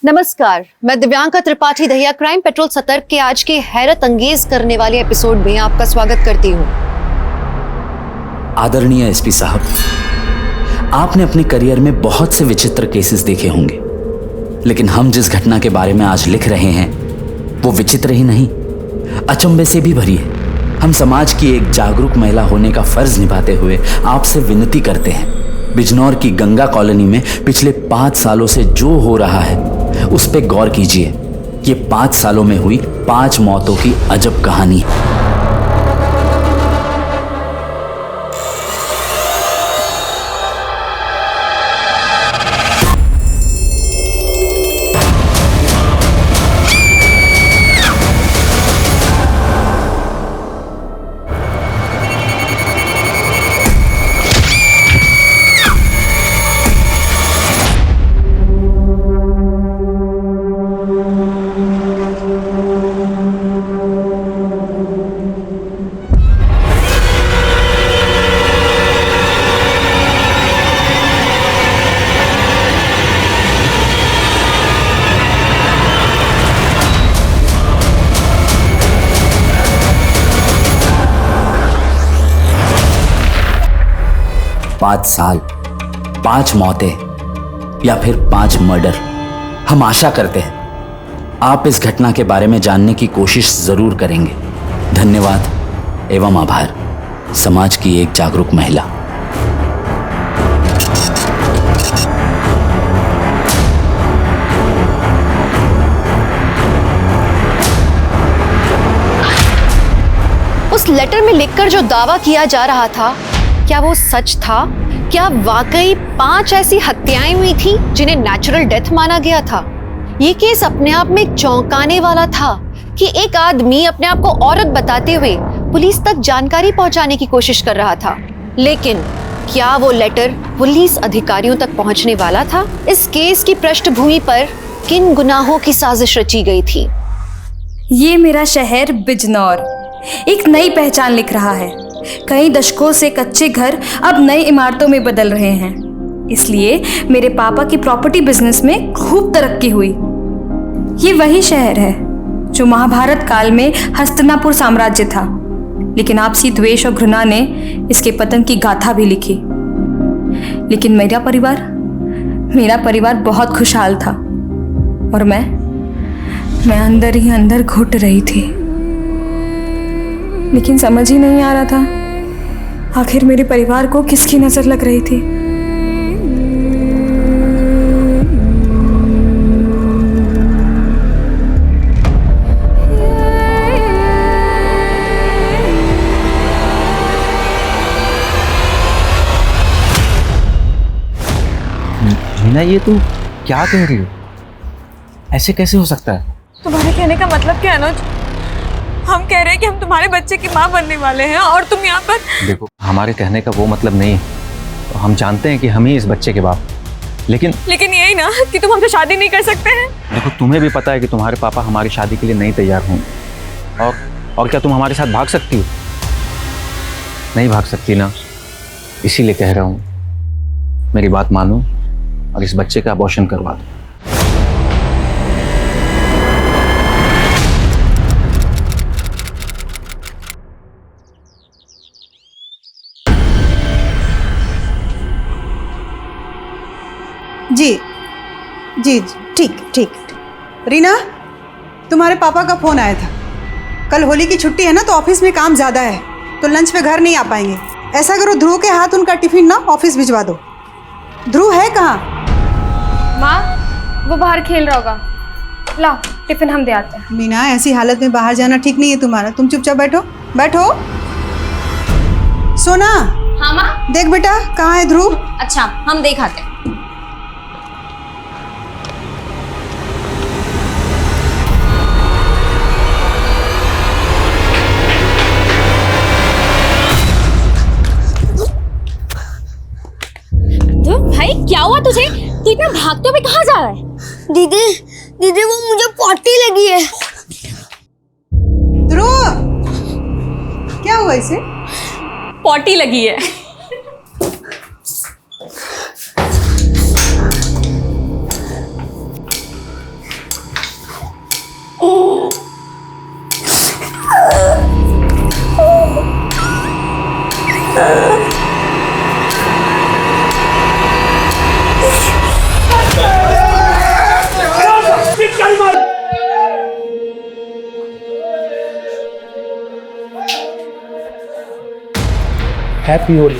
नमस्कार, मैं Divyanka Tripathi Dahiya crime petrol सतर्क के आज के हैरत अंगेज करने वाले एपिसोड में आपका स्वागत करती हूँ। आदरणीय एसपी साहब, आपने अपने करियर में बहुत से विचित्र केसेस देखे होंगे, लेकिन हम जिस घटना के बारे में आज लिख रहे हैं वो विचित्र ही नहीं, अचंभे से भी भरी है। हम समाज की एक जागरूक महिला होने का फर्ज निभाते हुए आपसे विनती करते हैं, बिजनौर की गंगा कॉलोनी में पिछले 5 सालों से जो हो रहा है उस पे गौर कीजिए। ये 5 सालों में हुई 5 मौतों की अजब कहानी है। पाँच साल, 5 मौतें या फिर 5 मर्डर। हम आशा करते हैं आप इस घटना के बारे में जानने की कोशिश जरूर करेंगे। धन्यवाद एवं आभार। समाज की एक जागरूक महिला। उस लेटर में लिखकर जो दावा किया जा रहा था, क्या वो सच था? क्या वाकई 5 ऐसी हत्याएं हुई थी जिन्हें नेचुरल डेथ माना गया था? ये केस अपने आप में चौंकाने वाला था कि एक आदमी अपने आप को औरत बताते हुए पुलिस तक जानकारी पहुंचाने की कोशिश कर रहा था। लेकिन क्या वो लेटर पुलिस अधिकारियों तक पहुंचने वाला था? इस केस की पृष्ठभूमि पर किन गुनाहों की साजिश रची गई थी? ये मेरा शहर बिजनौर एक नई पहचान लिख रहा है। कई दशकों से कच्चे घर अब नई इमारतों में बदल रहे हैं। इसलिए मेरे पापा की प्रॉपर्टी बिजनेस में खूब तरक्की हुई। ये वही शहर है जो महाभारत काल में हस्तिनापुर साम्राज्य था, लेकिन आपसी द्वेष और घृणा ने इसके पतन की गाथा भी लिखी। लेकिन मेरा परिवार बहुत खुशहाल था और मैं अंदर ही अंदर घुट रही थी। लेकिन समझ ही नहीं आ रहा था आखिर मेरे परिवार को किसकी नजर लग रही थी। मीना, ये तू क्या कह रही हो? ऐसे कैसे हो सकता है? तुम्हारे कहने का मतलब क्या है अनुज? हम कह रहे हैं कि हम तुम्हारे बच्चे की माँ बनने वाले हैं और तुम यहाँ पर। देखो, हमारे कहने का वो मतलब नहीं है। तो हम जानते हैं कि हम ही इस बच्चे के बाप, लेकिन यही ना कि तुम हमसे शादी नहीं कर सकते हैं। देखो, तुम्हें भी पता है कि तुम्हारे पापा हमारी शादी के लिए नहीं तैयार होंगे। और क्या तुम हमारे साथ भाग सकती हो? नहीं भाग सकती ना, इसीलिए कह रहा हूँ मेरी बात मानो और इस बच्चे का अबॉर्शन करवा दो। जी जी ठीक। रीना, तुम्हारे पापा का फ़ोन आया था। कल होली की छुट्टी है ना, तो ऑफिस में काम ज़्यादा है, तो लंच पे घर नहीं आ पाएंगे। ऐसा करो, ध्रुव के हाथ उनका टिफिन ना ऑफिस भिजवा दो। ध्रुव है कहाँ? माँ, वो बाहर खेल रहा होगा। लाओ टिफिन हम दे आते हैं। मीना, ऐसी हालत में बाहर जाना ठीक नहीं है तुम्हारा। तुम चुपचाप बैठो। सोना। हाँ माँ। देख बेटा, कहाँ है ध्रुव? अच्छा, हम देख आते हैं। भाई क्या हुआ तुझे? तू इतना भागते हुए कहाँ जा रहा है? दीदी वो मुझे पॉटी लगी है। ध्रुव, क्या हुआ इसे? पॉटी लगी है। हैप्पी होली।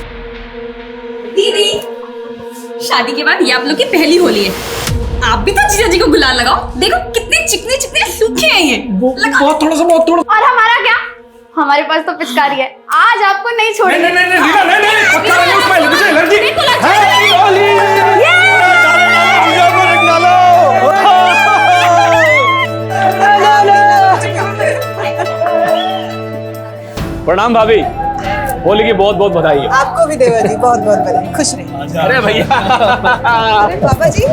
दीदी, शादी के बाद ये आप लोग की पहली होली है। आप भी तो जीजा जी को गुलाल लगाओ। देखो कितने चिकने चिकने सूखे हैं ये। बहुत थोड़ा सा। और हमारा क्या? हमारे पास तो पिचकारी है, आज आपको नहीं छोड़ेंगे। नहीं, पक्का है उसमें मुझे एलर्जी। हैप्पी होली। प्रणाम भाभी, होली की बहुत बहुत बधाई है। आपको भी देवा जी बहुत बहुत बधाई, खुश रहिए। अरे भैया। अरे बाबा जी,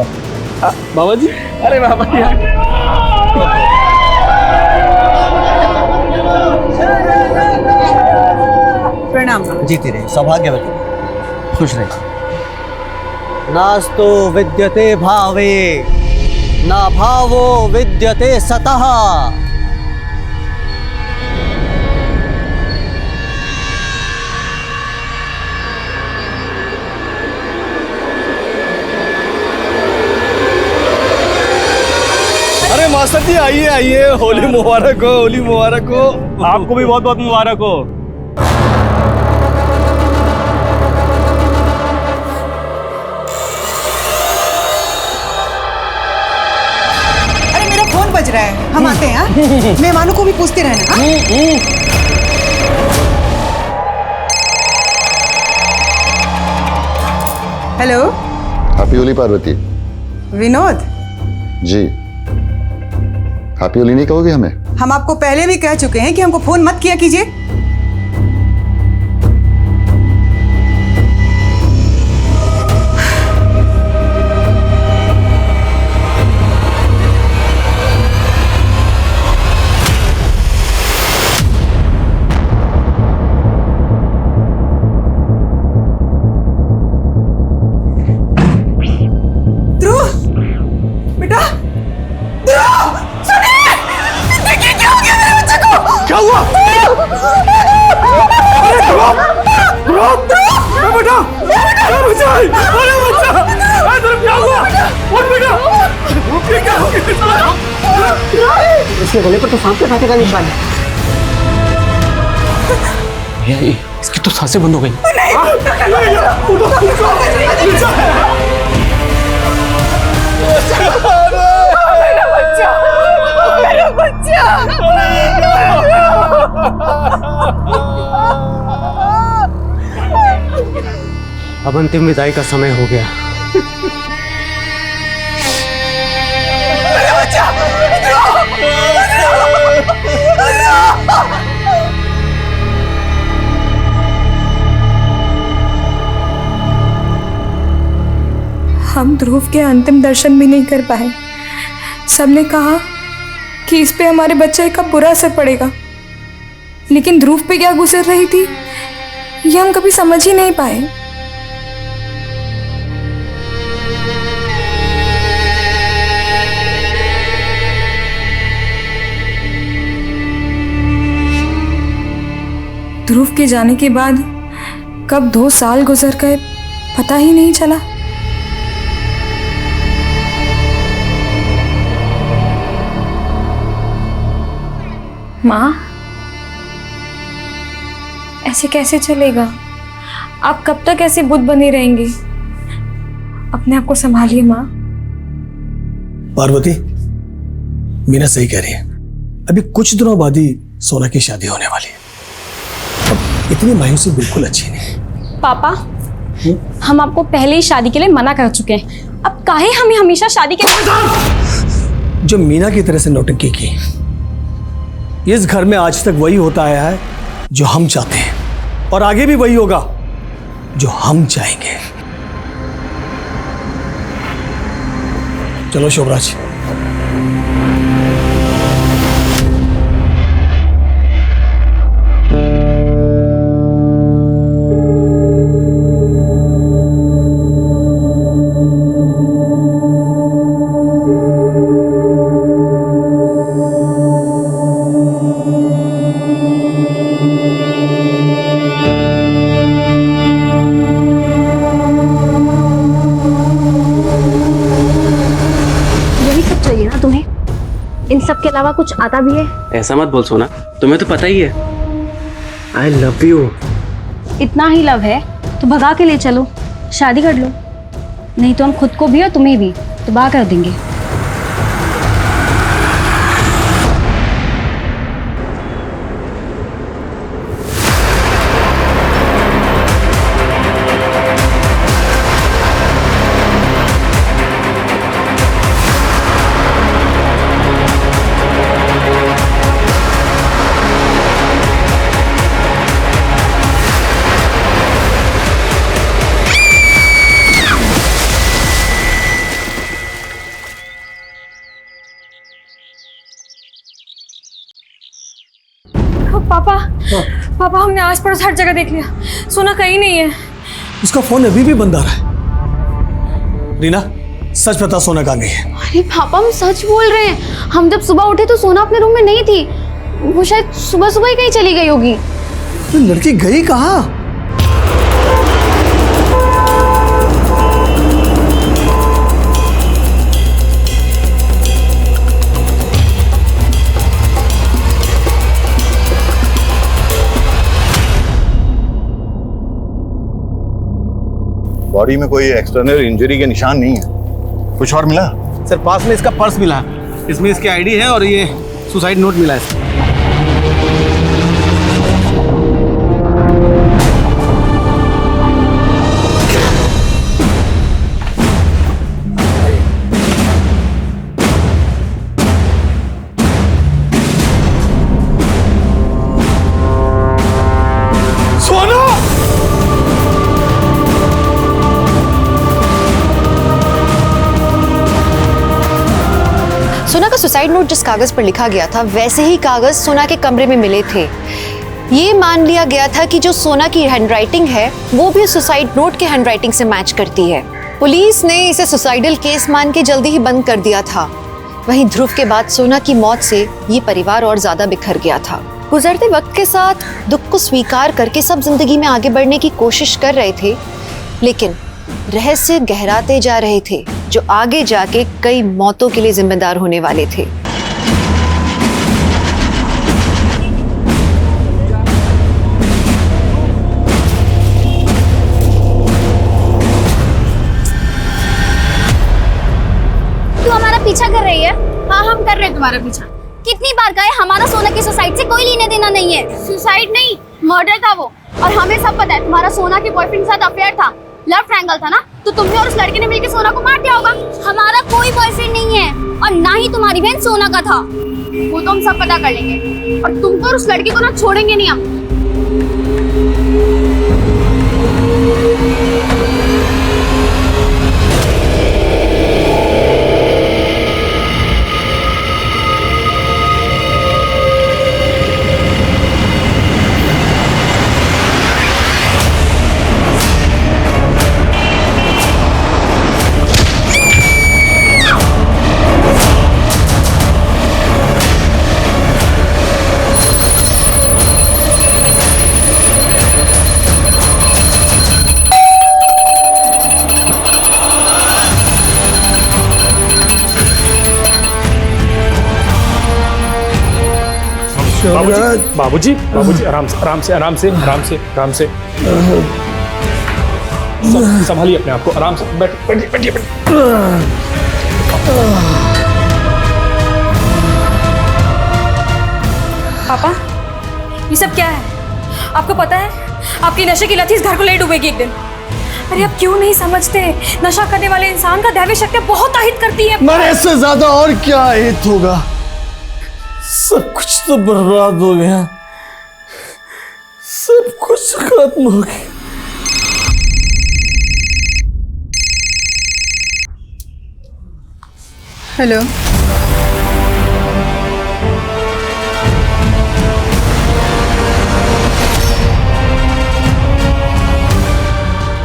बाबा जी, अरे बाबा जी। प्रणाम। जीती रहे, सौभाग्यवती, खुश रहे। नास्तु विद्यते भावे, ना भावो विद्यते सतः। अरे मास्टर जी, आइए आइए, होली मुबारक हो, होली मुबारक हो। आपको भी बहुत बहुत मुबारक हो। अरे मेरा फोन बज रहा है, हम आते हैं। हाँ, मेहमानों को भी पूछते रहना। हाँ? Hello, happy Holi Parvati. Vinod ji, happy Holi नहीं कहोगे हमें? हम आपको पहले भी कह चुके हैं कि हमको फोन मत किया कीजिए। ध्रुव, बेटा, ध्रुव, सुनिए, देखिए क्या हो गया मेरे बच्चे को। क्या हुआ? बेटा, अरे बच्चा, अरे क्या हुआ? उठ बेटा, ये क्या हो गया? इसके गले पर तो सांप के कांटे का निशान है। इसकी तो सांसें बंद हो गई। मेरा बच्चा। अब अंतिम विदाई का समय हो गया। हम ध्रुव के अंतिम दर्शन भी नहीं कर पाए। सबने कहा कि इस पे हमारे बच्चे का बुरा असर पड़ेगा, लेकिन ध्रुव पे क्या गुजर रही थी ये हम कभी समझ ही नहीं पाए। ध्रुव के जाने के बाद कब 2 साल गुजर गए पता ही नहीं चला। माँ, ऐसे कैसे चलेगा? आप कब तक ऐसे बुद्ध बने रहेंगे? अपने आप को संभालिए माँ। पार्वती, मीना सही कह रही है। अभी कुछ दिनों बाद ही सोना की शादी होने वाली है। अब इतनी मायूसी बिल्कुल अच्छी नहीं। पापा, हम आपको पहले ही शादी के लिए मना कर चुके हैं। अब काहे हमें हमेशा शादी के जो मीना की तरह से नौटंकी की, इस घर में आज तक वही होता आया है जो हम चाहते हैं, और आगे भी वही होगा जो हम चाहेंगे। चलो शोभराज। इन सब के अलावा कुछ आता भी है? ऐसा मत बोल सोना, तुम्हें तो पता ही है। I love you. इतना ही लव है तो भगा के ले चलो, शादी कर लो, नहीं तो हम खुद को भी और तुम्हें भी तबाह कर देंगे। पापा पापा हमने आस पड़ोस हर जगह देख लिया, सोना कहीं नहीं है। उसका फोन अभी भी बंद आ रहा है। रीना, सच बता, सोना कहाँ गई है? अरे पापा हम सच बोल रहे हैं, हम जब सुबह उठे तो सोना अपने रूम में नहीं थी, वो शायद सुबह सुबह ही कहीं चली गई होगी। तो लड़की गई कहाँ? बॉडी में कोई एक्सटर्नल इंजरी के निशान नहीं है। कुछ और मिला? सर पास में इसका पर्स मिला, इसमें इसकी आईडी है और ये सुसाइड नोट मिला है। सोना का सुसाइड नोट जिस कागज पर लिखा गया था वैसे ही कागज सोना के कमरे में मिले थे। ये मान लिया गया था कि जो सोना की हैंडराइटिंग है वो भी सुसाइड नोट के हैंडराइटिंग से मैच करती है। पुलिस ने इसे सुसाइडल केस मान के जल्दी ही बंद कर दिया था। वहीं ध्रुव के बाद सोना की मौत से ये परिवार और ज्यादा बिखर गया था। गुजरते वक्त के साथ दुख को स्वीकार करके सब जिंदगी में आगे बढ़ने की कोशिश कर रहे थे, लेकिन रहस्य गहराते जा रहे थे जो आगे जाके कई मौतों के लिए जिम्मेदार होने वाले थे। तू हमारा पीछा कर रही है? हाँ हम कर रहे हैं तुम्हारा पीछा। कितनी बार कहे हमारा सोना की सुसाइड से कोई लेने देना नहीं है। सुसाइड नहीं, मर्डर था वो, और हमें सब पता है तुम्हारा सोना के बॉयफ्रेंड के साथ अफेयर था, लव ट्रायंगल था ना, तो तुमने और उस लड़के ने मिलकर सोना को मार दिया होगा। हमारा कोई बॉयफ्रेंड नहीं है और ना ही तुम्हारी बहन सोना का था, वो तो हम सब पता कर लेंगे, और तुमको और उस लड़के को ना छोड़ेंगे नहीं हम। बाबूजी बाबूजी आराम से आराम से आराम से आराम से आराम से संभालिए अपने आप को, आराम से बैठिए बैठिए बैठिए। पापा ये सब क्या है? आपको पता है आपकी नशे की लत इस घर को ले डूबेगी एक दिन। अरे आप क्यों नहीं समझते, नशा करने वाले इंसान का दैवी शक्ति बहुत अहित करती है। मरे से ज्यादा और क्या अहित होगा? सब कुछ तो बर्बाद हो गया, सब कुछ खत्म हो गया। हेलो,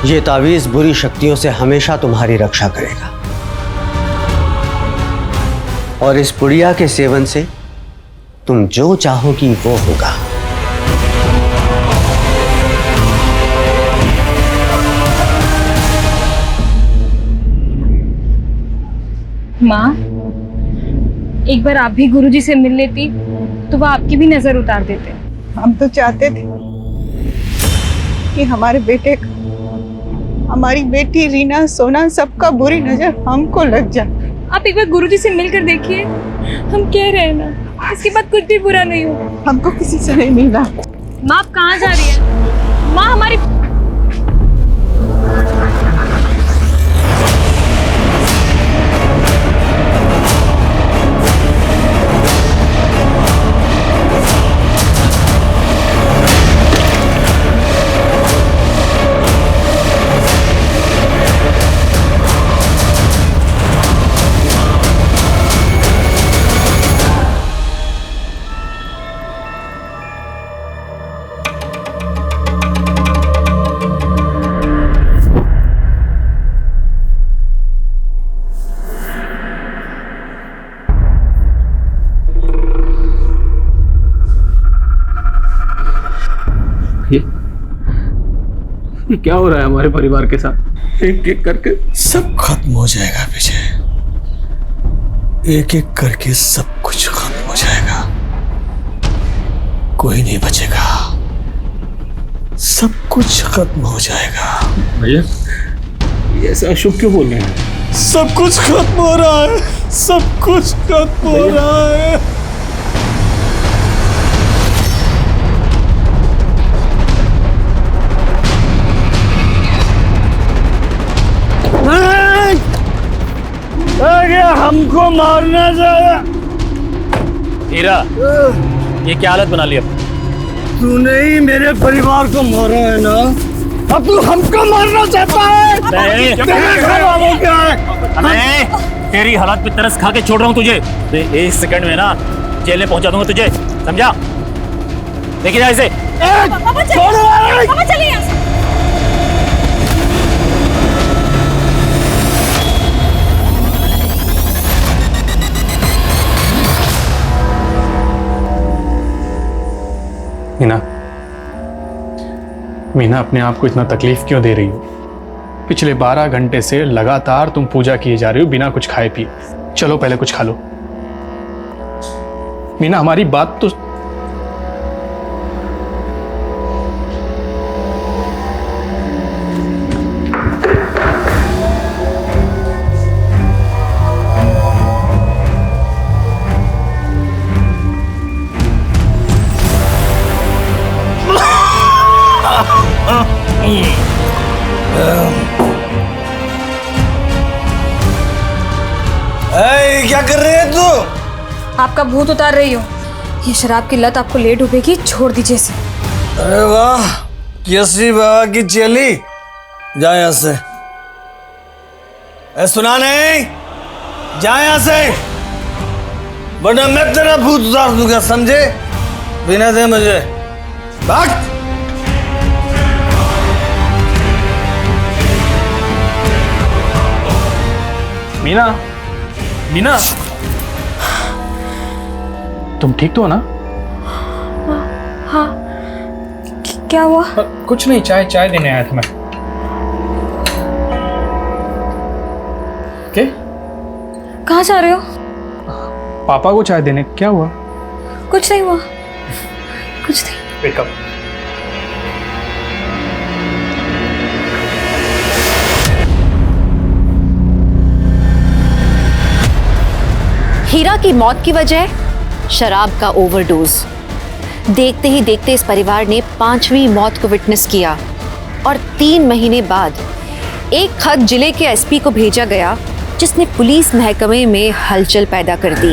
ये तावीज बुरी शक्तियों से हमेशा तुम्हारी रक्षा करेगा और इस पुड़िया के सेवन से तुम जो चाहोगी वो होगा। माँ, एक बार आप भी गुरुजी से मिल लेती तो वो आपकी भी नजर उतार देते। हम तो चाहते थे, कि हमारे बेटे का, हमारी बेटी रीना, सोना, सबका बुरी नजर हमको लग जाए। आप एक बार गुरुजी से मिलकर देखिए, हम कह रहे हैं ना, इसके बाद कुछ भी बुरा नहीं हो। हमको किसी से नहीं मिलना। माँ आप कहाँ जा रही है? माँ हमारी ये क्या हो रहा है हमारे परिवार के साथ? एक एक करके सब खत्म हो जाएगा विजय, एक एक करके सब कुछ खत्म हो जाएगा, कोई नहीं बचेगा, सब कुछ खत्म हो जाएगा। भैया ये ऐसा अशुभ क्यों बोल रहे हैं? सब कुछ खत्म हो रहा है, सब कुछ खत्म हो रहा है। हमको मारना चाहिए। हीरा, ये क्या हालत बना ली अब? तूने ही मेरे परिवार को मारा है ना, अब तू हमको मारना चाहता है? नहीं, तेरे घर वालों क्या है? मैं तेरी हालत पे तरस खा के छोड़ रहा हूँ तुझे। एक सेकंड में ना जेल में पहुंचा दूंगा तुझे, समझा? लेकिन ऐसे पापा चलिए यहाँ से। मीना, मीना अपने आप को इतना तकलीफ क्यों दे रही हो? पिछले 12 घंटे से लगातार तुम पूजा किए जा रही हो बिना कुछ खाए पिए। चलो पहले कुछ खा लो। मीना हमारी बात तो क्या कर रहे है तू? आपका भूत उतार रही हो। ये शराब की लत आपको ले डूबेगी, छोड़ दीजिए इसे। अरे वाह, कैसी बाबा की चली। जा यहाँ से। सुना नहीं, जा यहाँ से, वरना मैं तेरा भूत उतार दूंगा, समझे? बिना दे मुझे भाग। मीना, मीना, तुम ठीक तो हो ना? हाँ, क्या हुआ? कुछ नहीं, चाय देने आया था मैं। क्या? कहाँ जा रहे हो? पापा को चाय देने। क्या हुआ? कुछ नहीं हुआ, कुछ नहीं। वेकअप। हीरा की मौत की वजह शराब का ओवरडोज। देखते ही देखते इस परिवार ने 5वीं मौत को विटनेस किया और 3 महीने बाद एक खत जिले के एसपी को भेजा गया, जिसने पुलिस महकमे में हलचल पैदा कर दी।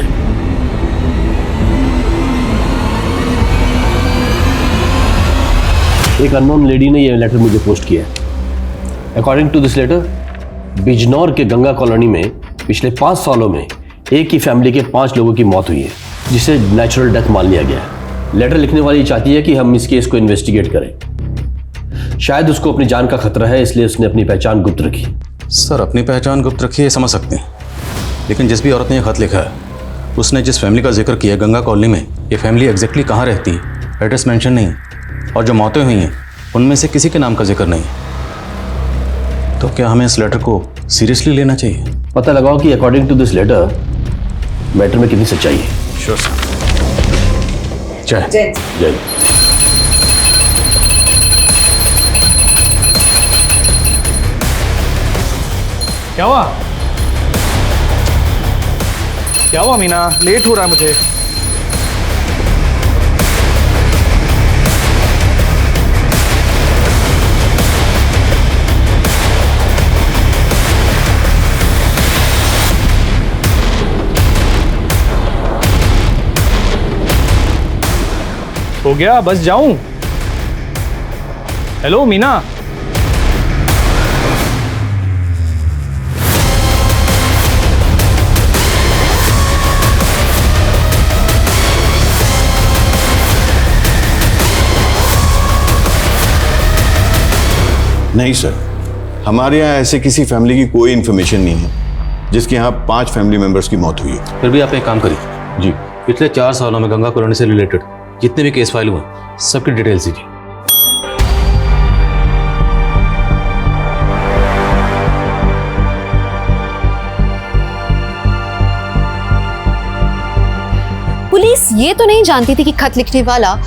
एक अननोन लेडी ने यह लेटर मुझे पोस्ट किया है। According to this letter, Bijnor के गंगा कॉलोनी में पिछले 5 सालों में एक ही फैमिली के 5 लोगों की मौत हुई है, जिसे नेचुरल डेथ मान लिया गया है। लेटर लिखने वाली चाहती है कि हम इस केस को इन्वेस्टिगेट करें। शायद उसको अपनी जान का खतरा है, इसलिए उसने अपनी पहचान गुप्त रखी। सर, अपनी पहचान गुप्त रखी है, समझ सकते हैं, लेकिन जिस भी औरत ने यह खत लिखा है, उसने जिस फैमिली का जिक्र किया गंगा कॉलोनी में, ये फैमिली एग्जैक्टली कहाँ रहती है, एड्रेस मेंशन नहीं, और जो मौतें हुई हैं उनमें से किसी के नाम का जिक्र नहीं। तो क्या हमें इस लेटर को सीरियसली लेना चाहिए? पता लगाओ कि according to this letter matter में कितनी सच्चाई है। Sure sir. जय जय। क्या हुआ? क्या हुआ मीना? लेट हो रहा है मुझे। हो गया, बस जाऊं? हेलो मीना। नहीं सर, हमारे यहाँ ऐसे किसी फैमिली की कोई इन्फॉर्मेशन नहीं है जिसके यहाँ 5 फैमिली मेंबर्स की मौत हुई है। फिर भी आप एक काम करिए जी, पिछले 4 सालों में गंगा कॉलोनी से रिलेटेड जितने भी केस फाइल हुए सबकी डिटेल्स दीजिए। पुलिस ये तो नहीं जानती थी कि खत लिखने वाला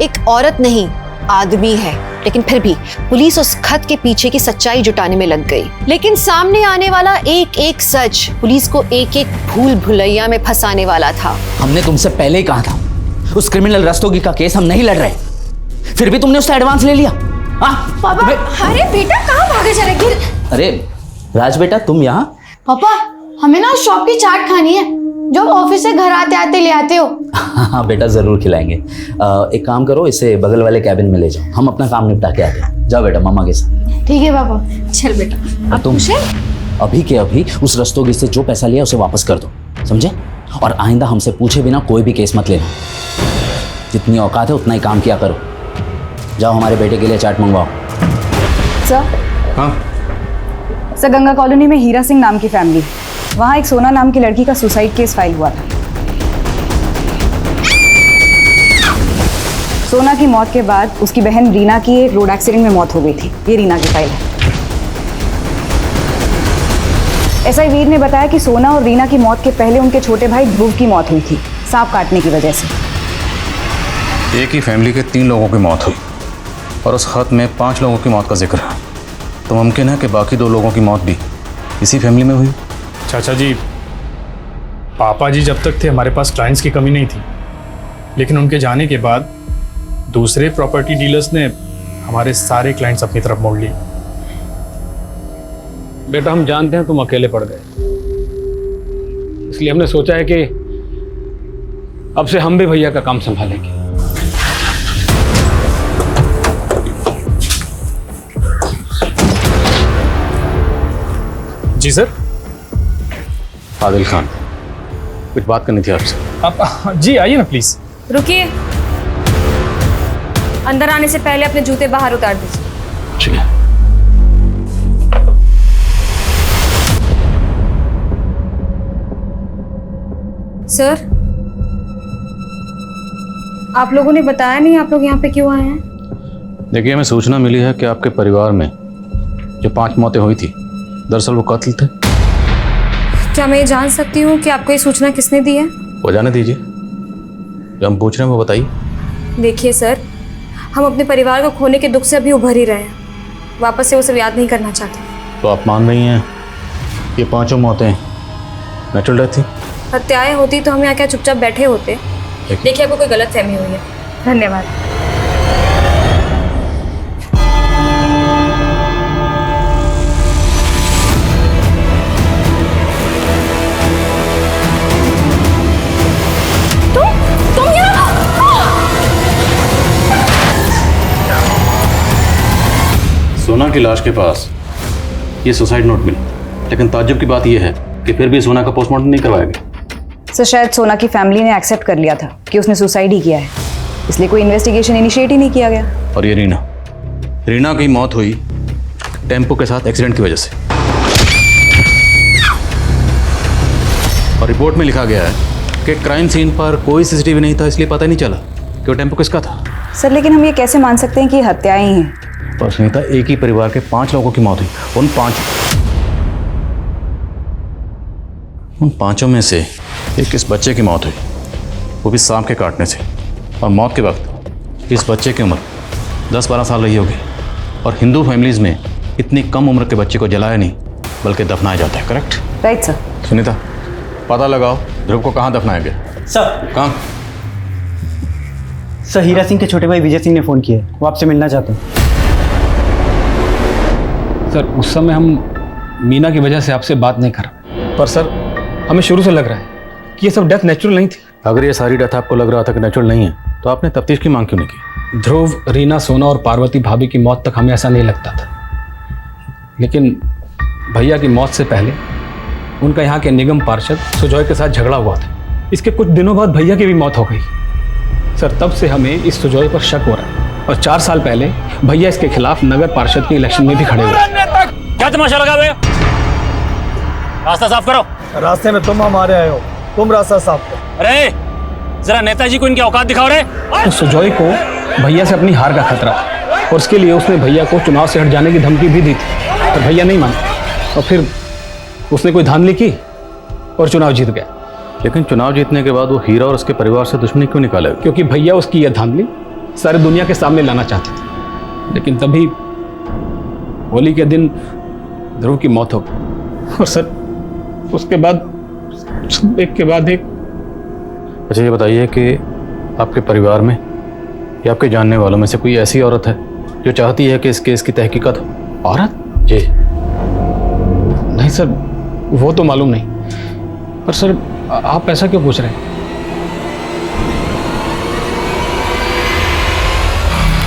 एक औरत नहीं आदमी है, लेकिन फिर भी पुलिस उस खत के पीछे की सच्चाई जुटाने में लग गई। लेकिन सामने आने वाला एक एक सच पुलिस को एक एक भूल भुलैया में फंसाने वाला था। हमने तुमसे पहले ही कहा था उस क्रिमिनल रस्तोगी का केस हम नहीं लड़ रहे, फिर भी तुमने उसका एडवांस ले लिया। पापा, अरे बेटा कहाँ भागे जा रहे? अरे राज बेटा, तुम यहाँ? पापा, हमें ना शॉप की चाट खानी है जो ऑफिस से घर आते आते ले आते हो। हाँ बेटा, जरूर खिलाएंगे। एक काम करो, इसे बगल वाले कैबिन में ले जाओ, हम अपना काम निपटा के आते हैं। जाओ बेटा मम्मा के साथ। ठीक है पापा। चल बेटा। तुम अभी के अभी उस रस्तोगी से जो पैसा लिया उसे वापस कर दो, समझे? और आइंदा हमसे पूछे बिना कोई भी केस मत लेना। जितनी औकात है उतना ही काम किया करो। जाओ हमारे बेटे के लिए चाट मंगवाओ। सर। हाँ सर, गंगा कॉलोनी में हीरा सिंह नाम की फैमिली, वहाँ एक सोना नाम की लड़की का सुसाइड केस फाइल हुआ था। सोना की मौत के बाद उसकी बहन रीना की एक रोड एक्सीडेंट में मौत हो गई थी। ये रीना की फाइल है। एसआई वीर ने बताया कि सोना और रीना की मौत के पहले उनके छोटे भाई ध्रुव की मौत हुई थी सांप काटने की वजह से। एक ही फैमिली के 3 लोगों की मौत हुई और उस खत में 5 लोगों की मौत का जिक्र है, तो मुमकिन है कि बाकी 2 लोगों की मौत भी इसी फैमिली में हुई। चाचा जी, पापा जी जब तक थे हमारे पास क्लाइंट्स की कमी नहीं थी, लेकिन उनके जाने के बाद दूसरे प्रॉपर्टी डीलर्स ने हमारे सारे क्लाइंट्स अपनी तरफ मोड़ लिए। बेटा, हम जानते हैं तुम अकेले पड़ गए, इसलिए हमने सोचा है कि अब से हम भी भैया का काम संभालेंगे। जी सर। आदिल खान, कुछ बात करनी थी आपसे। आप जी आइए ना प्लीज। रुकिए, अंदर आने से पहले अपने जूते बाहर उतार दीजिए। ठीक है। सर, आप लोगों ने बताया नहीं आप लोग यहाँ पे क्यों आए हैं? देखिए, हमें सूचना मिली है कि आपके परिवार में जो 5 मौतें हुई थी दरअसल वो कत्ल थे। क्या मैं ये जान सकती हूँ कि आपको ये सूचना किसने दी है? वो जाने दीजिए, जो हम पूछ रहे हैं वो बताइए। देखिए सर, हम अपने परिवार को खोने के दुख से अभी उभर ही रहे हैं, वापस से वो सब याद नहीं करना चाहते। तो आप मान रही हैं ये 5 मौतें नेचुरल डेथ थी? हत्याएं होती तो हम यहाँ क्या चुपचाप बैठे होते? देखिए, आपको कोई गलतफहमी हुई है। धन्यवाद। तुम यहाँ सोना की लाश के पास ये सुसाइड नोट मिला, लेकिन ताज्जुब की बात यह है कि फिर भी सोना का पोस्टमार्टम नहीं करवाया गया। सर, शायद सोना की फैमिली ने एक्सेप्ट कर लिया था कि उसने सुसाइड ही किया है, इसलिए कोई इन्वेस्टिगेशन इनिशिएट ही नहीं किया गया। और ये रीना की मौत हुई टेम्पो के साथ एक्सीडेंट की वजह से, और रिपोर्ट में लिखा गया है कि क्राइम सीन पर कोई सीसीटीवी नहीं था, इसलिए पता नहीं चला कि वो टेम्पो किसका था। सर, लेकिन हम ये कैसे मान सकते हैं कि ये हत्याएं ही हैं? पर सुनीता, एक ही परिवार के 5 लोगों की मौत हुई। उन पांचों में से एक इस बच्चे की मौत हुई, वो भी सांप के काटने से, और मौत के वक्त इस बच्चे की उम्र 10-12 साल रही होगी। और हिंदू फैमिलीज़ में इतनी कम उम्र के बच्चे को जलाया नहीं बल्कि दफनाया जाता है, करेक्ट? Right sir. सुनीता, पता लगाओ ध्रुव को कहाँ दफनाया गया। सर। कहाँ? सर, हीरा सिंह के छोटे भाई विजय सिंह ने फ़ोन किया है, वो आपसे मिलना चाहते हैं। सर, उस समय हम मीना की वजह से आपसे बात नहीं कर रहे, पर सर हमें शुरू से लग रहा है कि ये सब डेथ नेचुरल नहीं थी। अगर ये सारी डेथ आपको लग रहा था कि नेचुरल नहीं है तो आपने तफ्तीश की मांग क्यों नहीं की? ध्रुव, रीना, सोना और पार्वती भाभी की मौत तक हमें ऐसा नहीं लगता था, लेकिन भैया की मौत से पहले उनका यहाँ के निगम पार्षद सुजॉय के साथ झगड़ा हुआ था। इसके कुछ दिनों बाद भैया की भी मौत हो गई। सर, तब से हमें इस सुजॉय पर शक हो रहा है और 4 साल पहले भैया इसके खिलाफ नगर पार्षद के इलेक्शन में भी खड़े हुए। क्या तमाशा लगा हुए? रास्ता साफ करो। रास्ते में तुम हमारे आए हो, तुम रास्ता साफ करो। अरे जरा नेताजी को इनकी औकात दिखाओ रे। तो सुजॉय को भैया से अपनी हार का खतरा और उसके लिए उसने भैया को चुनाव से हट जाने की धमकी भी दी थी, तो भैया नहीं माना और फिर उसने कोई धांधली की और चुनाव जीत गया। लेकिन चुनाव जीतने के बाद वो हीरा और उसके परिवार से दुश्मनी क्यों निकालेगा? क्योंकि भैया उसकी यह धांधली सारी दुनिया के सामने लाना चाहते थे। लेकिन तभी होली के दिन ध्रुव की मौत हो गई और सर उसके बाद एक के बाद एक। अच्छा, ये बताइए कि आपके परिवार में या आपके जानने वालों में से कोई ऐसी औरत है जो चाहती है कि इस केस की तहकीकात हो? औरत? जी नहीं सर, वो तो मालूम नहीं, पर सर आप ऐसा क्यों पूछ रहे हैं?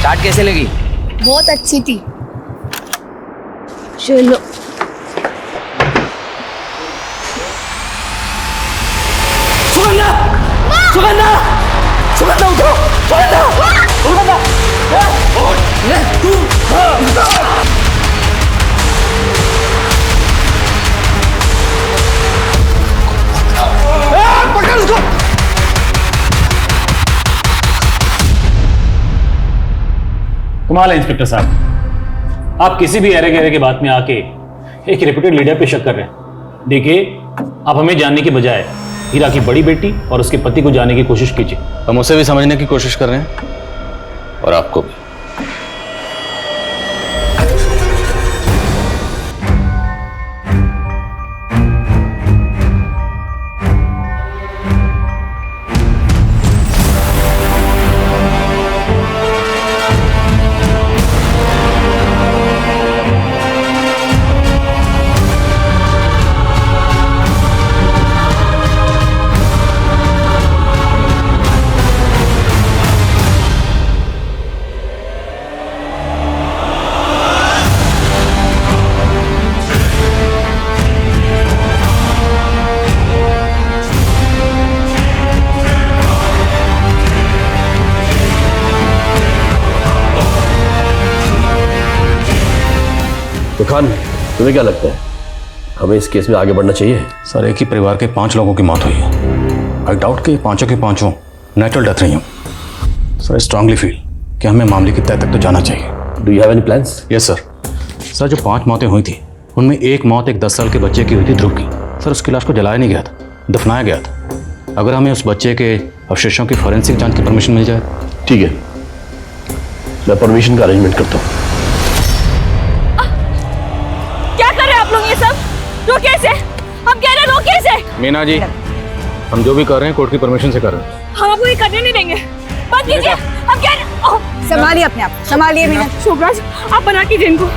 चाट कैसे लगी? बहुत अच्छी थी। चलो सुगंधा! सुगंधा! सुगंधा उठो! सुगंधा! सुगंधा! पकड़ उसको! कमाल है इंस्पेक्टर साहब, आप किसी भी एरे गहरे की बात में आके एक रेप्यूटेड लीडर पे शक कर रहे हैं। देखिए, आप हमें जानने की बजाय हीरा की बड़ी बेटी और उसके पति को जानने की कोशिश कीजिए। हम उसे भी समझने की कोशिश कर रहे हैं और आपको भी। तो खान, तुम्हें क्या लगता है हमें इस केस में आगे बढ़ना चाहिए? सर, एक ही परिवार के 5 लोगों की मौत हुई है। आई डाउट कि पांचों के पांचों नेचुरल डेथ रही हूँ। सर, आई स्ट्रांगली फील कि हमें मामले की तह तक तो जाना चाहिए। Do you have any plans? Yes sir. Sir, जो 5 मौतें हुई थी उनमें एक मौत एक 10 साल के बच्चे की हुई थी, ध्रुव की। सर, उसकी लाश को जलाया नहीं गया था, दफनाया गया था। अगर हमें उस बच्चे के अवशेषों की फॉरेंसिक जांच की परमिशन मिल जाए। ठीक है, मैं परमिशन का अरेंजमेंट करता हूँ। क्या कर रहे हैं आप लोग ये सब? रोकिए इसे, हम कह रहे हैं रोकिए इसे। मीना जी, हम जो भी कर रहे हैं कोर्ट की परमिशन से कर रहे हैं। हम आपको ये करने नहीं देंगे, बंद कीजिए। हम कह रहे संभालिए अपने आप, संभालिए मीना। शुभराज, आप बना कीजिए इनको।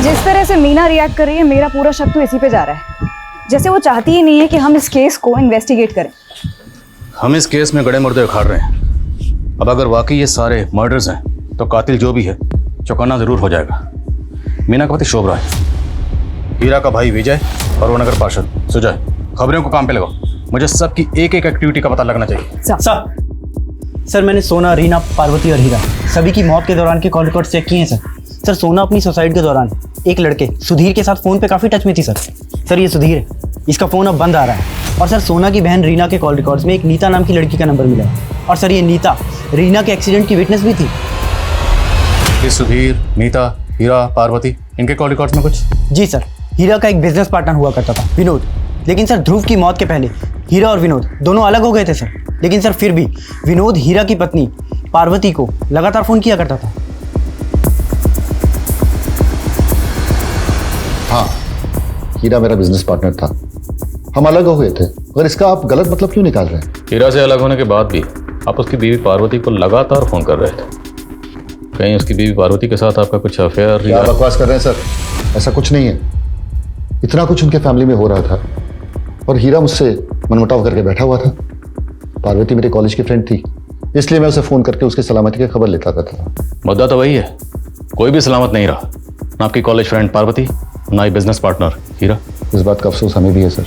जिस तरह से मीना रिएक्ट कर रही है, मेरा पूरा शक तो इसी पे जा रहा है, जैसे वो चाहती ही नहीं है कि हम इस केस को इन्वेस्टिगेट करें। हम इस केस में गड़े मुर्दे उखाड़ रहे हैं। अब अगर वाकई ये सारे मर्डर्स हैं तो कातिल जो भी है चौकन्ना जरूर हो जाएगा। मीना का पति शोभरा है, हीरा का भाई विजय और वो नगर पार्षद सुजय। खबरों को काम पे लगाओ, मुझे सबकी एक एक एक्टिविटी का पता लगना चाहिए। सर, मैंने सोना, रीना, पार्वती और हीरा सभी की मौत के दौरान के कॉल रिकॉर्ड चेक किए हैं सर। सर, सोना अपनी सुसाइड के दौरान एक लड़के सुधीर के साथ फ़ोन पे काफ़ी टच में थी सर। सर, ये सुधीर है, इसका फ़ोन अब बंद आ रहा है। और सर, सोना की बहन रीना के कॉल रिकॉर्ड्स में एक नीता नाम की लड़की का नंबर मिला है। और सर, ये नीता रीना के एक्सीडेंट की विटनेस भी थी। ये सुधीर, नीता, हीरा, पार्वती, इनके कॉल रिकॉर्ड्स में कुछ? जी सर, हीरा का एक बिजनेस पार्टनर हुआ करता था, विनोद। लेकिन सर ध्रुव की मौत के पहले हीरा और विनोद दोनों अलग हो गए थे सर। लेकिन सर फिर भी विनोद हीरा की पत्नी पार्वती को लगातार फोन किया करता था। हाँ, हीरा मेरा बिजनेस पार्टनर था, हम अलग हो गए थे। और इसका आप गलत मतलब क्यों निकाल रहे हैं? हीरा से अलग होने के बाद भी आप उसकी बीवी पार्वती को लगातार फोन कर रहे थे। कहीं उसकी बीवी पार्वती के साथ आपका कुछ अफेयर? क्या बकवास कर रहे हैं सर? ऐसा कुछ नहीं है। इतना कुछ उनके फैमिली में हो रहा था और हीरा मुझसे मनमुटाव करके बैठा हुआ था। पार्वती मेरे कॉलेज की फ्रेंड थी, इसलिए मैं उसे फोन करके उसकी सलामती की खबर लेता था। मुद्दा तो वही है, कोई भी सलामत नहीं रहा, ना आपकी कॉलेज फ्रेंड पार्वती, ना ही बिजनेस पार्टनर हीरा। इस बात का अफसोस हमें भी है सर,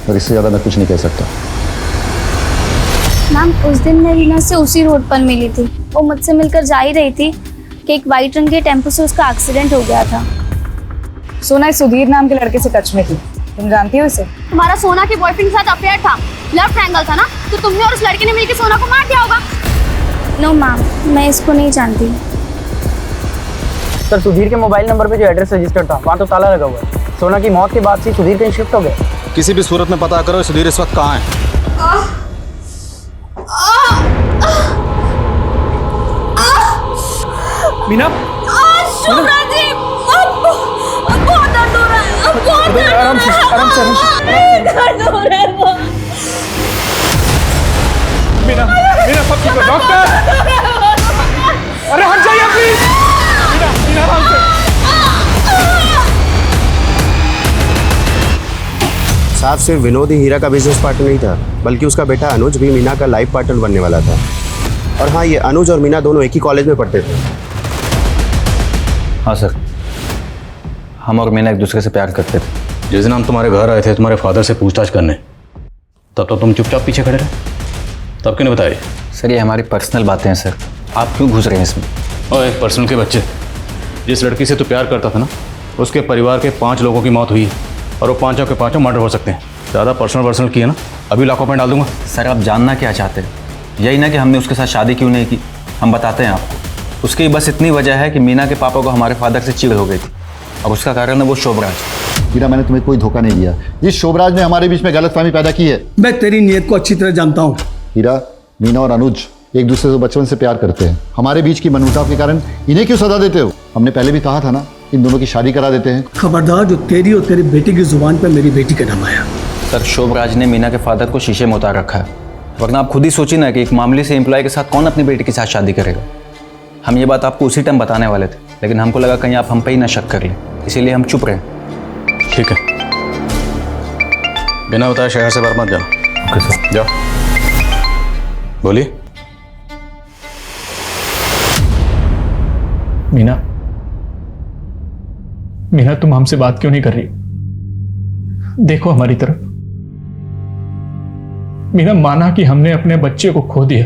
और इससे ज़्यादा मैं कुछ नहीं कह सकता। मैम, उस दिन मैं रीना से उसी रोड पर मिली थी। वो मुझसे मिलकर जा ही रही थी कि एक वाइट रंग के टेम्पो से उसका एक्सीडेंट हो गया था। सोना सुधीर नाम के लड़के से टच में थी, तुम जानती हो उसे? तुम्हारा सोना के बॉयफ्रेंड के साथ अफेयर था, लव ट्रायंगल था ना, तो तुमने और उस लड़के ने मिलकर सोना को मार दिया होगा। नो मैम, मैं इसको नहीं जानती। सर सुधीर के मोबाइल नंबर पे जो एड्रेस रजिस्टर्ड था वहाँ तो ताला लगा हुआ है। सोना की मौत के बाद से सुधीर कहीं शिफ्ट हो गए। किसी भी सूरत में पता करो सुधीर इस वक्त कहाँ है। मीना, बहुत दर्द हो रहा है, बहुत दर्द आराम से, आराम से, दर्द हो रहा है बहुत। मीना, मीना सब ठीक हो? डॉक्टर, अरे हट जाइए प्लीज। मीना, मीना आराम से। साफ सिर्फ विनोद ही हीरा का बिजनेस पार्टनर नहीं था, बल्कि उसका बेटा अनुज भी मीना का लाइफ पार्टनर बनने वाला था। और हाँ, ये अनुज और मीना दोनों एक ही कॉलेज में पढ़ते थे। हाँ सर, हम और मीना एक दूसरे से प्यार करते थे। जिस दिन हम तुम्हारे घर आए थे तुम्हारे फादर से पूछताछ करने, तब तो तुम चुपचाप पीछे खड़े रहे, तब क्यों नहीं बताए? सर ये हमारी पर्सनल बातें हैं सर, आप क्यों घुस रहे हैं इसमें? ओए पर्सनल के बच्चे, जिस लड़की से तू प्यार करता था ना, उसके परिवार के 5 लोगों की मौत हुई है और वो 5 के 5 मर्डर हो सकते हैं। ज़्यादा पर्सनल किए ना, अभी लाखों में डाल दूंगा। सर आप जानना क्या चाहते हैं? यही ना कि हमने उसके साथ शादी क्यों नहीं की, हम बताते हैं आपको। उसकी बस इतनी वजह है कि मीना के पापा को हमारे फादर से चिढ़ हो गई थी, और उसका कारण है वो शोभराज। हीरा, मैंने तुम्हें कोई धोखा नहीं दिया। इस शोभराज ने हमारे बीच में गलतफहमी पैदा की है। मैं तेरी नीयत को अच्छी तरह जानता हूँ। हीरा, मीना और अनुज एक दूसरे से बचपन से प्यार करते हैं। हमारे बीच की मनमुटाव के कारण इन्हें क्यों सजा देते हो? हमने पहले भी कहा था ना, इन दोनों की शादी करा देते हैं। खबरदार जो तेरी और तेरी बेटी की जुबान पर मेरी बेटी का नाम आया। सर शोभराज ने मीना के फादर को शीशे में उतार रखा है, वरना आप खुद ही सोचिए ना कि एक मामूली से एम्प्लॉय के साथ कौन अपनी बेटी के साथ शादी करेगा। हम ये बात आपको उसी टाइम बताने वाले थे, लेकिन हमको लगा कहीं आप हम पे ही ना शक कर लें, इसीलिए हम चुप रहे। ठीक है, बिना बताए शहर से बाहर मत जाना। Okay sir. जाओ। बोलिए। मीना, मीना तुम हमसे बात क्यों नहीं कर रही? देखो हमारी तरफ। मीना, माना कि हमने अपने बच्चे को खो दिया,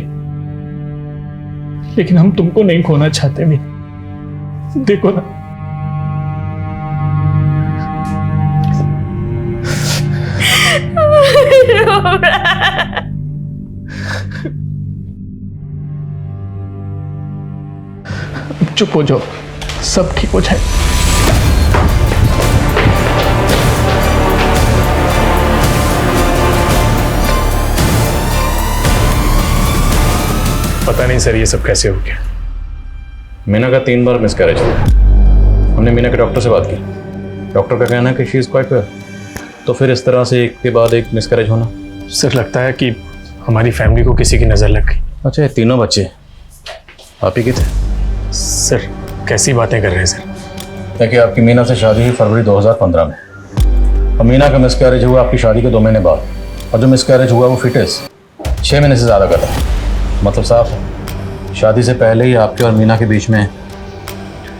लेकिन हम तुमको नहीं खोना चाहते। मीना देखो ना, चुप हो जाओ, सब ठीक हो जाए। पता नहीं सर ये सब कैसे हो गया। मीना का 3 बार मिसकैरेज हुआ। हमने मीना के डॉक्टर से बात की, डॉक्टर का कहना है कि शी इज़ क्वाइट वेल। तो फिर इस तरह से एक के बाद एक मिसकैरेज होना? सर लगता है कि हमारी फैमिली को किसी की नज़र लग गई। अच्छा, ये तीनों बच्चे आप ही के थे? सर कैसी बातें कर रहे हैं सर? देखिए, आपकी मीना से शादी हुई फरवरी 2015 में, और मीना का मिसकैरेज हुआ आपकी शादी के 2 महीने बाद, और जो मिसकैरेज हुआ वो फिटनेस 6 महीने से ज़्यादा कर रहा है। मतलब साफ है, शादी से पहले ही आपके और मीना के बीच में।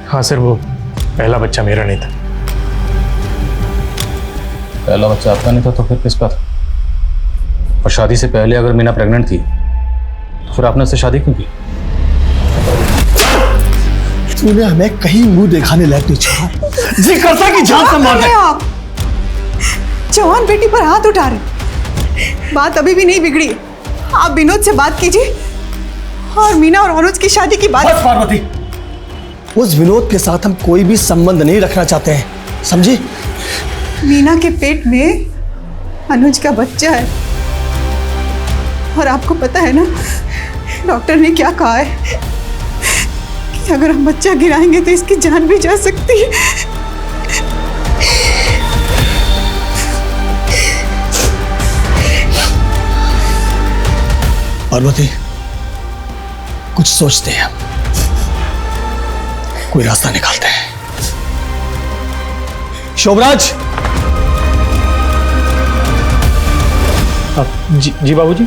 हाँ सर, वो पहला बच्चा मेरा नहीं था। पहला बच्चा आपका नहीं था तो फिर किसका था? और शादी से पहले अगर मीना प्रेग्नेंट थी तो फिर आपने उससे शादी क्यों की? तूने हमें कहीं मुंह दिखाने लायक नहीं छोड़ा। जी करता कि जान से मार दे। आप जवान बेटी पर हाथ उठा रहे। बात अभी भी नहीं बिगड़ी। आप विनोद से बात कीजिए और मीना और अनुज की शादी की बात। बस पार्वती, उस विनोद के साथ हम कोई भी संबंध नहीं रखना चाहते हैं, समझी? मीना के पेट में अनुज का बच्चा है और आपको पता है ना डॉक्टर ने क्या कहा है कि अगर हम बच्चा गिराएंगे तो इसकी जान भी जा सकती है। पार्वती, कुछ सोचते हैं, कोई रास्ता निकालते हैं। शोभराज। जी बाबूजी।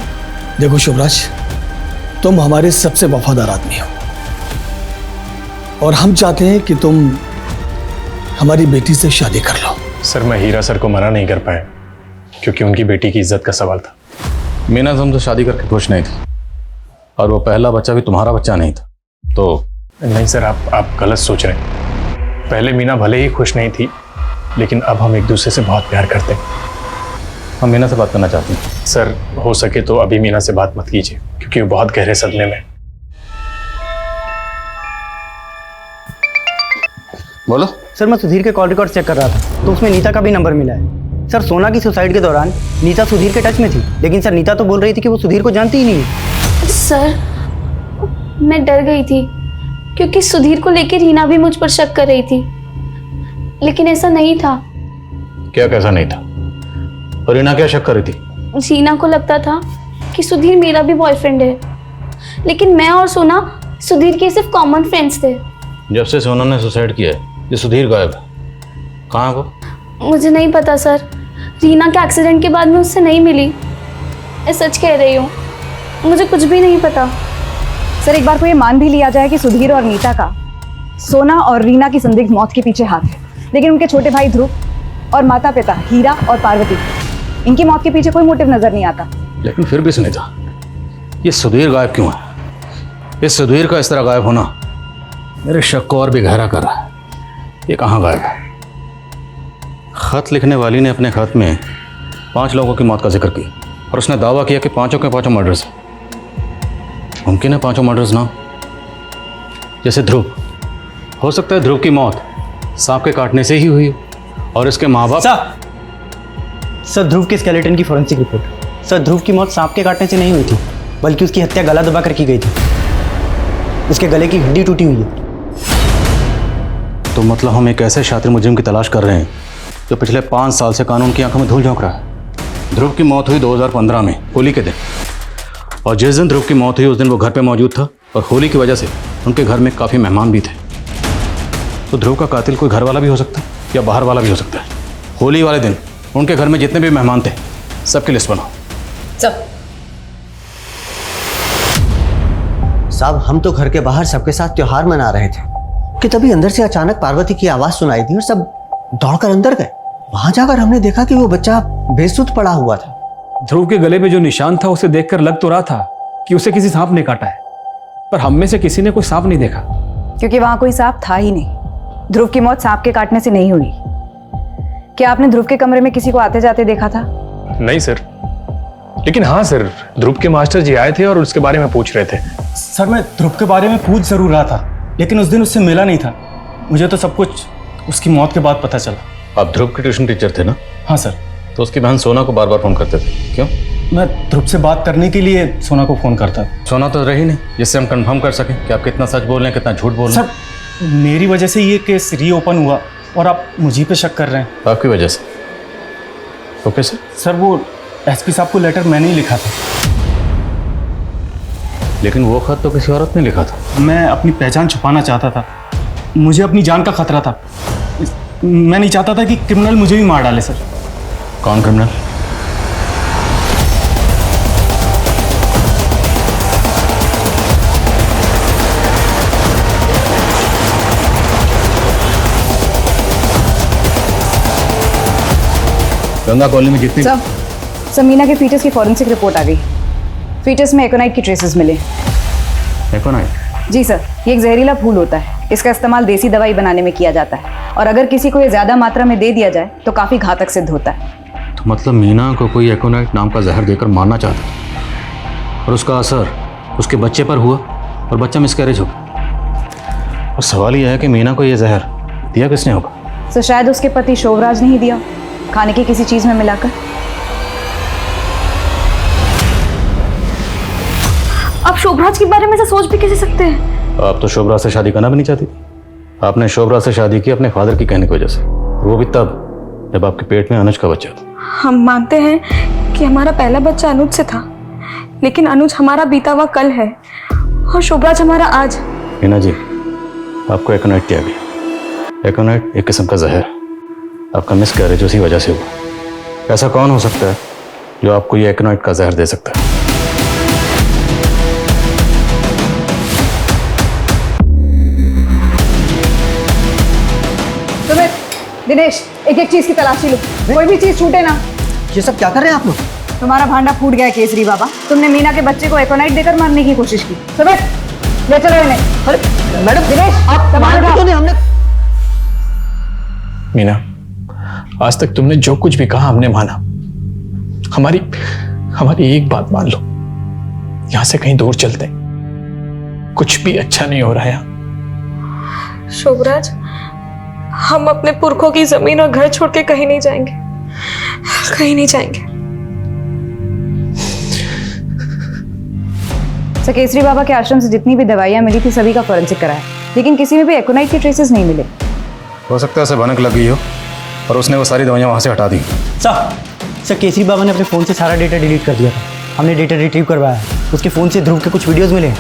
देखो शोभराज, तुम हमारे सबसे वफादार आदमी हो और हम चाहते हैं कि तुम हमारी बेटी से शादी कर लो। सर मैं हीरा सर को मना नहीं कर पाया क्योंकि उनकी बेटी की इज्जत का सवाल था। मीना तुम तो शादी करके खुश नहीं थी और वो पहला बच्चा भी तुम्हारा बच्चा नहीं था तो। नहीं सर, आप गलत सोच रहे हैं। पहले मीना भले ही खुश नहीं थी लेकिन अब हम एक दूसरे से बहुत प्यार करते हैं। हम मीना से बात करना चाहते हैं। सर हो सके तो अभी मीना से बात मत कीजिए क्योंकि वो बहुत गहरे सदमे में। बोलो। सर मैं सुधीर के कॉल रिकॉर्ड चेक कर रहा था तो उसमें नीता का भी नंबर मिला है। सर सोना की सुसाइड के दौरान नीता सुधीर के टच में थी, लेकिन सर नीता तो बोल रही थी कि वो सुधीर को जानती ही नहीं है। सर मैं डर गई थी क्योंकि सुधीर को लेकर रीना भी मुझ पर शक कर रही थी, लेकिन ऐसा नहीं था। क्या कैसा नहीं था? और रीना क्या शक कर रही थी? रीना को लगता था कि सुधीर मेरा भी बॉयफ्रेंड है, लेकिन मैं और सोना सुधीर के सिर्फ कॉमन फ्रेंड्स थे। जब से सोना ने सुसाइड किया है ये सुधीर गायब है। कहाँ वो? मुझे नहीं पता सर, रीना के एक्सीडेंट के बाद मैं उससे नहीं मिली। मैं सच कह रही हूँ, मुझे कुछ भी नहीं पता। सर एक बार को ये मान भी लिया जाए कि सुधीर और नीता का सोना और रीना की संदिग्ध मौत के पीछे हाथ है, लेकिन उनके छोटे भाई ध्रुव और माता पिता हीरा और पार्वती, इनकी मौत के पीछे कोई मोटिव नजर नहीं आता। लेकिन फिर भी सुनीता, ये सुधीर गायब क्यों है? इस सुधीर का इस तरह गायब होना मेरे शक को और भी गहरा कर रहा है। ये कहाँ गायब है? खत लिखने वाली ने अपने खत में 5 लोगों की मौत का जिक्र किया और उसने दावा किया कि पांचों के पांचों मर्डर्स हैं। मुमकिन है पांचों मर्डर्स ना, जैसे ध्रुव। हो सकता है ध्रुव की मौत सांप के काटने से ही हुई और इसके माँ बाप। सर ध्रुव के स्केलेटन की फॉरेंसिक रिपोर्ट। सर ध्रुव की मौत सांप के काटने से नहीं हुई थी, बल्कि उसकी हत्या गला दबाकर की गई थी। उसके गले की हड्डी टूटी हुई है। तो मतलब हम एक ऐसे शातिर मुजरिम की तलाश कर रहे हैं जो पिछले 5 साल से कानून की आंखों में धूल झोंक रहा है। ध्रुव की मौत हुई 2015 में होली के दिन, और जिस दिन ध्रुव की मौत हुई उस दिन वो घर पे मौजूद था और होली की वजह से उनके घर में काफ़ी मेहमान भी थे। तो ध्रुव का कातिल कोई घर वाला भी हो सकता है या बाहर वाला भी हो सकता है। होली वाले दिन उनके घर में जितने भी मेहमान थे सबकी लिस्ट बनाओ। साहब हम तो घर के बाहर सबके साथ त्योहार मना रहे थे कि तभी अंदर से अचानक पार्वती की आवाज सुनाई दी और सब दौड़कर अंदर गए। वहां जाकर हमने देखा कि वो बच्चा बेसुध पड़ा हुआ था। ध्रुव के गले में जो निशान था उसे देखकर लग तो रहा था कि उसे किसी सांप ने काटा है, पर हम में से किसी ने कोई सांप नहीं देखा। क्योंकि वहां कोई सांप था ही नहीं। ध्रुव की मौत सांप के काटने से नहीं हुई। क्या आपने ध्रुव के कमरे में किसी को आते जाते देखा था? नहीं सर, लेकिन हाँ सर, ध्रुव के मास्टर जी आए थे और उसके बारे में पूछ रहे थे। सर मैं ध्रुव के बारे में पूछ जरूर रहा था, लेकिन उस दिन उससे मिला नहीं था। मुझे तो सब कुछ उसकी मौत के बाद पता चला। आप ध्रुव के ट्यूशन टीचर थे ना? हाँ सर। तो उसकी बहन सोना को बार बार फोन करते थे, क्यों? मैं ध्रुव से बात करने के लिए सोना को फोन करता। सोना तो रही नहीं जिससे हम कंफर्म कर सकें कि आप कितना सच बोल रहे हैं कितना झूठ बोल रहे हैं। सर मेरी वजह से ये केस रीओपन हुआ और आप मुझे पे शक कर रहे हैं। आपकी वजह से? Okay sir. सर वो एसपी साहब को लेटर मैंने ही लिखा था। लेकिन वो खत तो किसी औरत ने लिखा था। मैं अपनी पहचान छुपाना चाहता था, मुझे अपनी जान का खतरा था। मैं नहीं चाहता था कि क्रिमिनल मुझे भी मार डाले। सर कौन क्रिमिनल? गंगा कॉलोनी में जितनी समीना के फीटस की फॉरेंसिक रिपोर्ट आ गई। फीटस में एकोनाइट की ट्रेसेस मिले। एकोनाइट? जी सर, ये एक जहरीला फूल होता है। इसका इस्तेमाल देसी दवाई बनाने में किया जाता है और अगर किसी को ये ज्यादा मात्रा में दे दिया जाए तो काफी घातक सिद्ध होता है। तो मतलब मीना को कोई एकोनाइट नाम का जहर देकर मारना चाहता और उसका असर उसके बच्चे पर हुआ और बच्चा मिसकैरेज हो गया। और सवाल यह है कि मीना को यह जहर दिया किसने होगा? सर शायद उसके पति शोभराज ने ही दिया, खाने की किसी चीज में मिलाकर। आप शोभराज के बारे में से सोच भी कैसे सकते हैं? आप तो शोभराज से शादी करना भी नहीं चाहती थी। आपने शोभराज से शादी की अपने फादर की कहने की वजह से, वो भी तब जब आपके पेट में अनुज का बच्चा था। हम मानते हैं कि हमारा पहला बच्चा अनुज से था, लेकिन अनुज हमारा बीता हुआ कल है और शोभराज हमारा आज। मीना जी, आपको एकोनाइट दिया गया। एकोनाइट एक किस्म का जहर, आपका मिस कैरेज उसी वजह से हुआ। ऐसा कौन हो सकता है जो आपको ये एकोनाइट का जहर दे सकता है? दिनेश, एक एक चीज की तलाशी लो, कोई भी चीज छूटे ना। ये सब क्या कर रहे हैं आप लोग? तुम्हारा भांडा फूट गया है केसरी बाबा, तुमने मीना के बच्चे को एकोनाइट देकर मारने की कोशिश की। सुमित, ले चलो इन्हें। अरे मैडम, दिनेश, आप मार क्यों नहीं? हमने मीना, आज तक तुमने जो कुछ भी कहा हमने माना। हमारी एक बात मान लो, यहां से कहीं दूर चलते हैं। कुछ भी अच्छा नहीं हो रहा है यहाँ। शोभराज, हम अपने पुरखों की जमीन और घर छोड़ के कहीं नहीं जाएंगे, कहीं नहीं जाएंगे। सर केसरी बाबा के आश्रम से जितनी भी दवाइयां मिली थी सभी का फॉरेंसिक कराया, लेकिन किसी में भी एकोनाइट के ट्रेसेस नहीं मिले। हो सकता है उसे भनक लग गई हो और उसने वो सारी दवाइयां वहां से हटा दी। सर केसरी बाबा ने अपने फ़ोन से सारा डेटा डिलीट कर दिया था। हमने डेटा रिट्रीव करवाया है। उसके फ़ोन से ध्रुव के कुछ वीडियोज़ मिले हैं।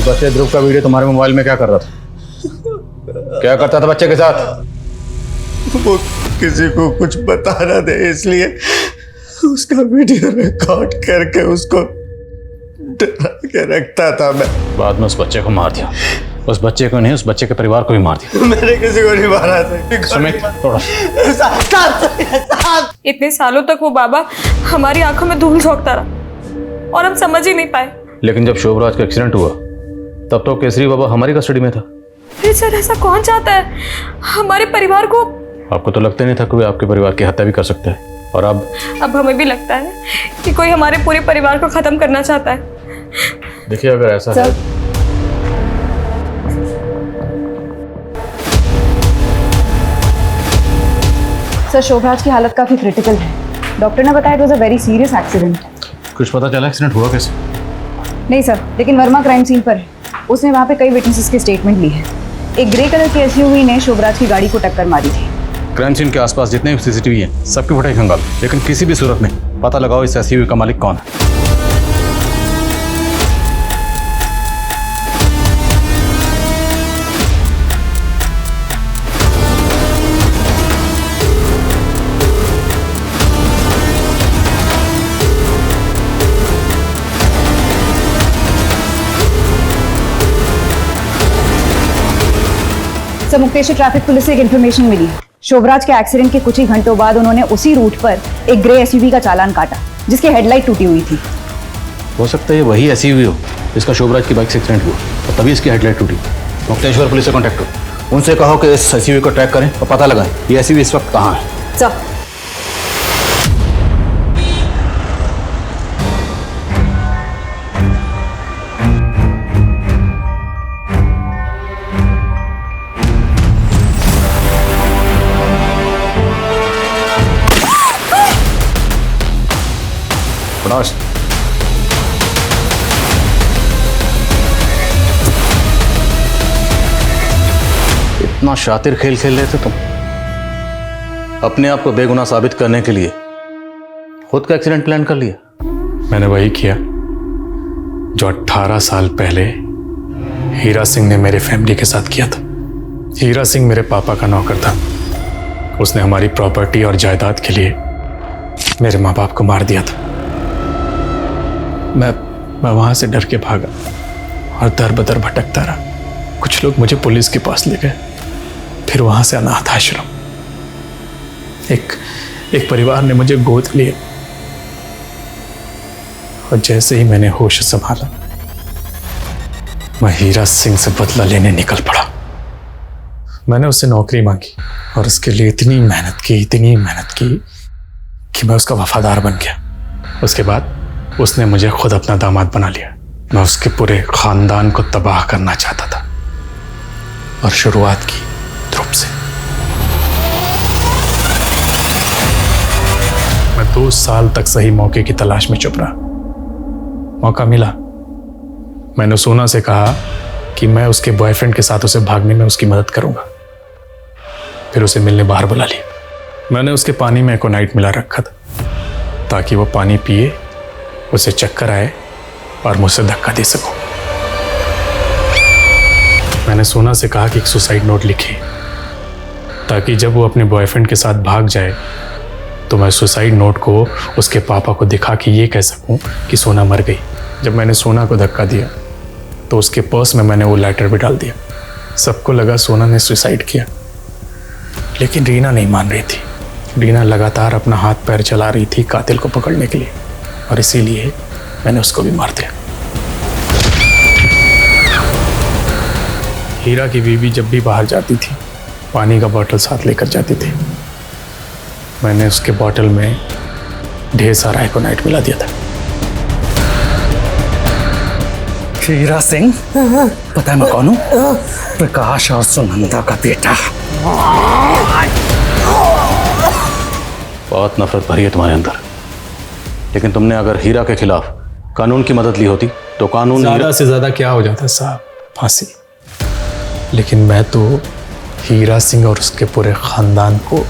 बच्चे ध्रुव का वीडियो तुम्हारे मोबाइल में क्या कर रहा था? क्या करता था बच्चे के साथ? वो किसी को कुछ बता ना दे इसलिए उसका वीडियो रिकॉर्ड करके उसको डरा के रखता था मैं। बाद में उस बच्चे को मार दिया। उस बच्चे को नहीं, उस बच्चे के परिवार को भी मार दिया। मैंने किसी को नहीं मारा था। सुमित, थोड़ा इतने सालों तक वो बाबा हमारी आंखों में धूल झोंकता रहा और हम समझ ही नहीं पाए। लेकिन जब शोभराज का एक्सीडेंट हुआ तब तो केसरी बाबा हमारी कस्टडी में था। फिर सर ऐसा कौन चाहता है हमारे परिवार को? आपको तो लगता नहीं था कोई आपके परिवार की हत्या भी कर सकता है, और अब हमें भी लगता है कि कोई हमारे पूरे परिवार को खत्म करना चाहता है। देखिए, अगर ऐसा है सर शोभराज की हालत काफी क्रिटिकल है। डॉक्टर ने बताया it was a very serious accident. कुछ पता चला एक्सीडेंट हुआ कैसे? नहीं सर, लेकिन वर्मा क्राइम सीन पर है। उसने वहाँ पे कई विटनेसेस के स्टेटमेंट ली है। एक ग्रे कलर की एसयूवी ने शोभराज की गाड़ी को टक्कर मारी थी। क्राइम सीन के आसपास जितने भी सीसीटीवी हैं सबकी फुटेज खंगालो, लेकिन किसी भी सूरत में पता लगाओ इस एसयूवी का मालिक कौन है। सर मुक्तेश्वर ट्रैफिक पुलिस से एक इन्फॉर्मेशन मिली। शोभराज के एक्सीडेंट के कुछ ही घंटों बाद उन्होंने उसी रूट पर एक ग्रे एसयूवी का चालान काटा जिसकी हेडलाइट टूटी हुई थी। हो सकता है ये वही एसयूवी हो जिसका शोभराज की बाइक से एक्सीडेंट हुआ और तभी इसकी हेडलाइट टूटी। मुक्तेश्वर पुलिस से कॉन्टैक्ट करो, उनसे कहो कि इस एसयूवी को ट्रैक करें और पता लगाएं ये एसयूवी इस वक्त कहाँ है। सर इतना शातिर खेल खेल रहे थे तुम, अपने आप को बेगुनाह साबित करने के लिए खुद का एक्सीडेंट प्लान कर लिया। मैंने वही किया जो 18 साल पहले हीरा सिंह ने मेरे फैमिली के साथ किया था। हीरा सिंह मेरे पापा का नौकर था। उसने हमारी प्रॉपर्टी और जायदाद के लिए मेरे माँ बाप को मार दिया था। मैं वहां से डर के भागा और दर बदर भटकता रहा। कुछ लोग मुझे पुलिस के पास ले गए, फिर वहां से अनाथ आश्रम। एक परिवार ने मुझे गोद लिया और जैसे ही मैंने होश संभाला मैं हीरा सिंह से बदला लेने निकल पड़ा। मैंने उससे नौकरी मांगी और उसके लिए इतनी मेहनत की कि मैं उसका वफादार बन गया। उसके बाद उसने मुझे खुद अपना दामाद बना लिया। मैं उसके पूरे खानदान को तबाह करना चाहता था और शुरुआत की ध्रुव से। मैं 2 साल तक सही मौके की तलाश में चुप रहा। मौका मिला, मैंने सोना से कहा कि मैं उसके बॉयफ्रेंड के साथ उसे भागने में उसकी मदद करूंगा। फिर उसे मिलने बाहर बुला लिया। मैंने उसके पानी में एकोनाइट मिला रखा था ताकि वो पानी पिए, उसे चक्कर आए और मुझसे धक्का दे सकूं। मैंने सोना से कहा कि एक सुसाइड नोट लिखे ताकि जब वो अपने बॉयफ्रेंड के साथ भाग जाए तो मैं सुसाइड नोट को उसके पापा को दिखा के ये कह सकूं कि सोना मर गई। जब मैंने सोना को धक्का दिया तो उसके पर्स में मैंने वो लेटर भी डाल दिया। सबको लगा सोना ने सुसाइड किया, लेकिन रीना नहीं मान रही थी। रीना लगातार अपना हाथ पैर चला रही थी कातिल को पकड़ने के लिए और इसीलिए मैंने उसको भी मार दिया। हीरा की बीवी जब भी बाहर जाती थी पानी का बोतल साथ लेकर जाती थी। मैंने उसके बोतल में ढेर सारा एकोनाइट मिला दिया था। हीरा सिंह, पता है मैं कौन हूँ? प्रकाश और सुनंदा का बेटा। बहुत नफरत भरी है तुम्हारे अंदर, लेकिन तुमने अगर हीरा के खिलाफ कानून की मदद ली होती तो कानून ज्यादा से ज्यादा क्या हो जाता साहब, फांसी। लेकिन मैं तो हीरा सिंह और उसके पूरे खानदान को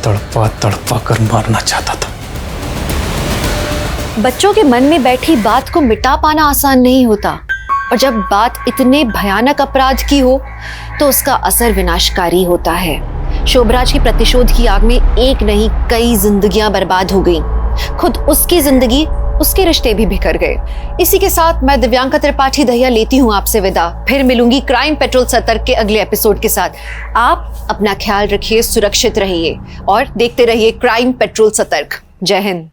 तड़पा तड़पा कर मारना चाहता था। बच्चों के मन में बैठी बात को मिटा पाना आसान नहीं होता, और जब बात इतने भयानक अपराध की हो तो उसका असर विनाशकारी होता है। शोभराज की प्रतिशोध की आग में एक नहीं कई जिंदगियां बर्बाद हो गईं। खुद उसकी जिंदगी, उसके रिश्ते भी बिखर गए। इसी के साथ मैं दिव्यांका त्रिपाठी दहिया लेती हूँ आपसे विदा। फिर मिलूंगी क्राइम पेट्रोल सतर्क के अगले एपिसोड के साथ। आप अपना ख्याल रखिए, सुरक्षित रहिए और देखते रहिए क्राइम पेट्रोल सतर्क। जय हिंद।